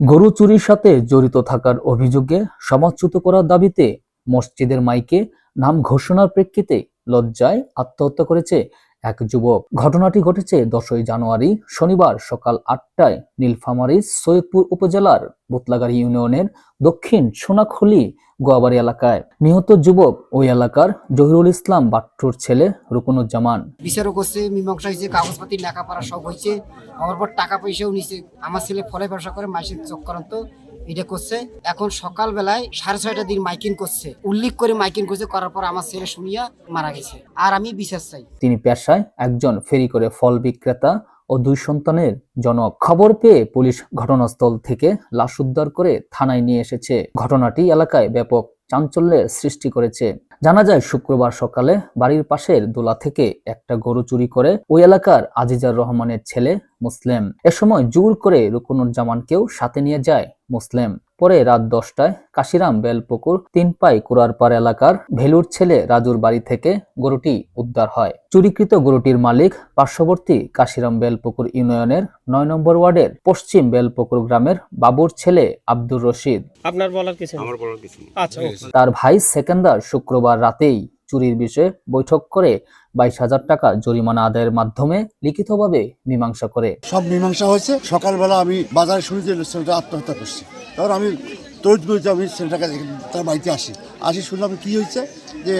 গরু চুরির সাথে জড়িত থাকার অভিযোগে সমাজচ্যুত করার দাবিতে মসজিদের মাইকে নাম ঘোষণার প্রেক্ষিতে লজ্জায় আত্মহত্যা করেছে এক যুবক। ঘটনাটি ঘটেছে 10ই জানুয়ারি শনিবার সকাল 8টায় নীলফামারীর সৈয়দপুর উপজেলার বোতলাগাড়ী ইউনিয়নের দক্ষিণ সোনাখলি গোয়াবাড়ি এলাকায়। নিহত যুবক ওই এলাকার জহিরুল ইসলাম বাট্টুর ছেলে রুকনুজ্জামান। বিচারও করছে, মীমাংসা হয়েছে, কাগজপাতি লেখাপড়া সব হয়েছে, আমার পর টাকা পয়সাও নিছে। আমার ছেলে ফলে ব্যবসা করে মাসিক চক্রান্ত এটা করছে। এখন সকালবেলায় 6:30টার দিন মাইকিং করছে, উল্লেখ করে মাইকিং করছে, করার পর আমার ছেলে শুনিয়া মারা গেছে। আর আমি বিচার চাই। তিনি পেশায় একজন ফেরি করে ফল বিক্রেতা ও 2 সন্তানের জনক। খবর পেয়ে পুলিশ ঘটনাস্থল থেকে লাশ উদ্ধার করে থানায় নিয়ে এসেছে। ঘটনাটি এলাকায় ব্যাপক চাঞ্চল্যের সৃষ্টি করেছে। জানা যায় শুক্রবার সকালে বাড়ির পাশের দোলা থেকে একটা গরু চুরি করে ওই এলাকার আজিজার রহমানের ছেলে মুসলিম। এ সময় জোর করে রুকনুজ্জামানকেও সাথে নিয়ে যায় মুসলিম। পরে রাত 10টায় কাশিরাম বেলপুকুর 3 পাই কুড়ারপাড় এলাকার ভেলুর ছেলে রাজুর বাড়ি থেকে গরুটি উদ্ধার হয়। চুরিকৃত গরুটির মালিক পার্শ্ববর্তী কাশিরাম বেলপুকুর ইউনিয়নের 9 নম্বর ওয়ার্ডের পশ্চিম বেলপুকুর গ্রামের বাবুর ছেলে আব্দুর রশিদ। আপনার বলার কিছু নেই? আমার বলার কিছু নেই। আচ্ছা, তার ভাই সেকেন্দার শুক্রবার রাতেই চুরির বিষয়ে বৈঠক করে 22,000 টাকা জরিমানা আদায়ের মাধ্যমে লিখিতভাবে মীমাংসা করে। সব মীমাংসা হয়েছে। সকালবেলা আমি বাজারে শুনি যে ছেলেটা আত্মহত্যা করছে। তখন আমি তড়িৎ গতিতে আমি ছেলেটাকে তার বাড়িতে আসি শুনলাম কি হয়েছে, যে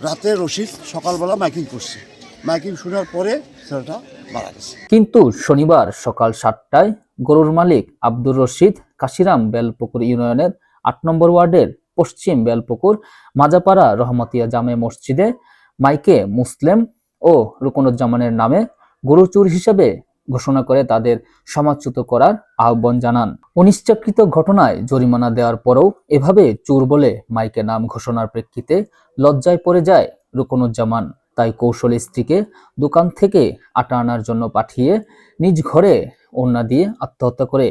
রাতে রশিদ সকালবেলা মাইকিং করছে। মাইকিং শোনার পরে ছেলেটা মারা গেছে। কিন্তু শনিবার সকাল 7টায় গরুর মালিক আব্দুর রশিদ কাশিরাম বেলপুকুর ইউনিয়নের 8 নম্বর ওয়ার্ডের পশ্চিম বেলপুকুর মাজাপাড়া রহমতিয়া জামে মসজিদে মাইকে মুসলিম ও রুকনুজ্জামানের নামে গরু চুর হিসেবে ঘোষণা করে তাদের সমাজচ্যুত করার আহ্বান জানান। অনিচ্ছাকৃত ঘটনায় জরিমানা দেওয়ার পরও এভাবে চুর বলে মাইকে নাম ঘোষণার প্রেক্ষিতে লজ্জায় পড়ে যায় রুকনুজ্জামান। তাই কৌশলী স্ত্রীকে দোকান থেকে আটা আনার জন্য পাঠিয়ে নিজ ঘরে ওড়না দিয়ে আত্মহত্যা করে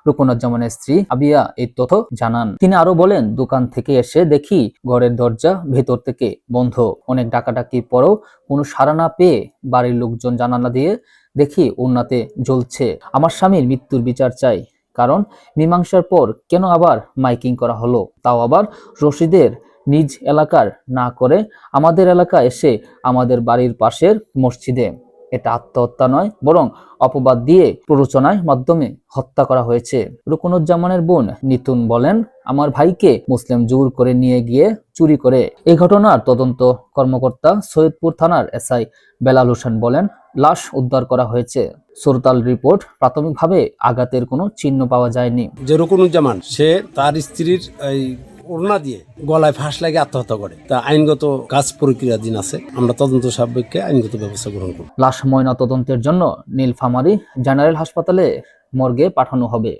রুকনুজ্জামানের স্ত্রী আবিয়া এই তথ্য জানান। তিনি আরো বলেন, দোকান থেকে এসে দেখি ঘরের দরজা ভেতর থেকে বন্ধ। অনেক ডাকাডাকির পরেও কোনো সাড়া না পেয়ে বাড়ির লোকজন জানালা দিয়ে দেখি ওড়নাতে জ্বলছে। আমার স্বামীর মৃত্যুর বিচার চাই, কারণ মীমাংসার পর কেন আবার মাইকিং করা হলো, তাও আবার রশিদের নিজ এলাকার না করে আমাদের এলাকা এসে আমাদের বাড়ির পাশের মসজিদে। এটা আত্মহত্যা নয়, বরং অপবাদ দিয়ে প্ররোচনার মাধ্যমে হত্যা করা হয়েছে। রুকনুজ্জামানের বোন নিতুন বলেন, আমার ভাইকে মুসলিম জোর করে নিয়ে গিয়ে চুরি করে। এই ঘটনার তদন্ত কর্মকর্তা সৈয়দপুর থানার এসআই বেলাল হোসেন বলেন, লাশ উদ্ধার করা হয়েছে। সুরতাল রিপোর্ট, প্রাথমিকভাবে আঘাতের কোনো চিহ্ন পাওয়া যায়নি। যে রুকনুজ্জামান সে তার স্ত্রীর এই ওড়না দিয়ে গলায় ফাঁস লাগিয়ে আত্মহত্যা করে। তা আইনগত কাজ প্রক্রিয়াধীন আছে, আমরা তদন্ত সাপেক্ষে আইনগত ব্যবস্থা গ্রহণ করব। লাশ ময়না তদন্তের জন্য নীলফামারী জেনারেল হাসপাতালে মর্গে পাঠানো হবে।